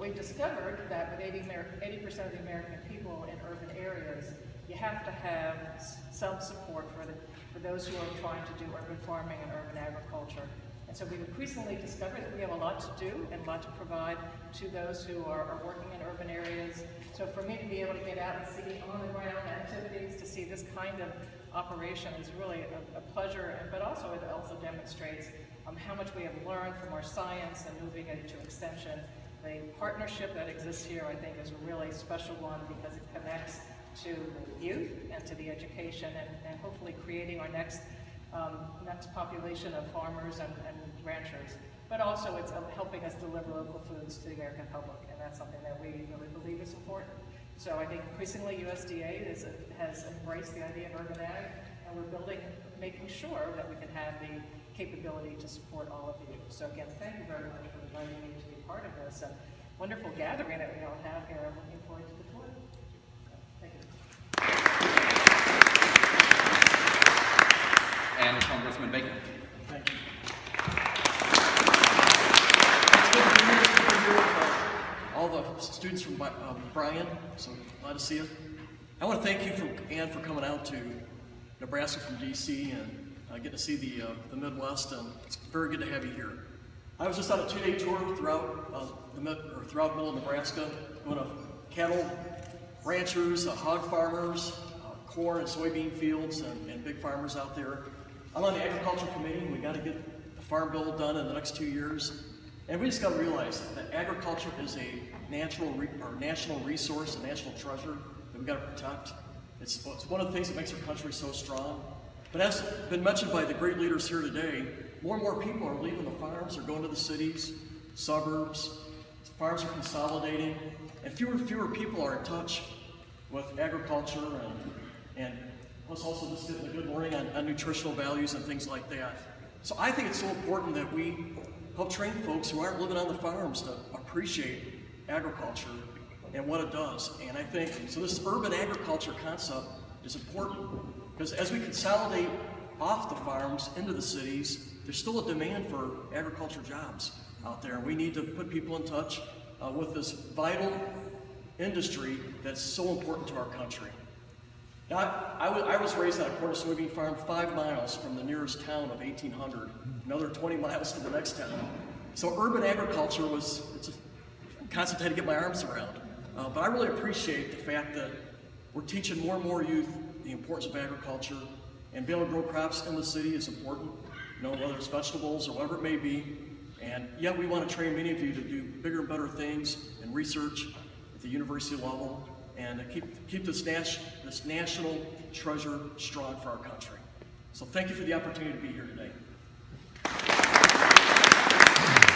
we've discovered that with 80% of the American people in urban areas, you have to have some support for those who are trying to do urban farming and urban agriculture. And so we've increasingly discovered that we have a lot to do and a lot to provide to those who are working in urban areas. So for me to be able to get out and see on-the-ground activities, to see this kind of operation is really a pleasure, but also it also demonstrates how much we have learned from our science and moving it to extension. The partnership that exists here, I think, is a really special one because it connects to the youth and to the education and hopefully creating our next population of farmers and ranchers. But also it's helping us deliver local foods to the American public, and that's something that we really believe is important. So I think increasingly USDA has embraced the idea of urban ag, and we're making sure that we can have the capability to support all of you. So again, thank you very much for inviting me to be part of this wonderful gathering that we all have here. I'm looking forward to the tour. Thank you. And Congressman Baker. Thank you. All the students from Bryan, so glad to see you. I want to thank you, Ann, for coming out to Nebraska from DC and getting to see the Midwest, and it's very good to have you here. I was just on a 2-day tour throughout middle of Nebraska, going to cattle ranchers, hog farmers, corn and soybean fields, and big farmers out there. I'm on the agriculture committee. We got to get the farm bill done in the next 2 years, and we just got to realize that agriculture is a national resource, a national treasure that we got to protect. It's one of the things that makes our country so strong. But as been mentioned by the great leaders here today, more and more people are leaving the farms, they're going to the cities, suburbs, farms are consolidating, and fewer and fewer people are in touch with agriculture and plus also just getting a good learning on nutritional values and things like that. So I think it's so important that we help train folks who aren't living on the farms to appreciate agriculture and what it does. And I think, so this urban agriculture concept is important because as we consolidate off the farms into the cities, there's still a demand for agriculture jobs out there. We need to put people in touch with this vital industry that's so important to our country. Now, I was raised on a corn and soybean farm 5 miles from the nearest town of 1800, another 20 miles to the next town. So urban agriculture it's a concept I had to get my arms around. But I really appreciate the fact that we're teaching more and more youth the importance of agriculture, and being able to grow crops in the city is important, whether it's vegetables or whatever it may be. And yet we want to train many of you to do bigger and better things in research at the university level and keep this national treasure strong for our country. So thank you for the opportunity to be here today.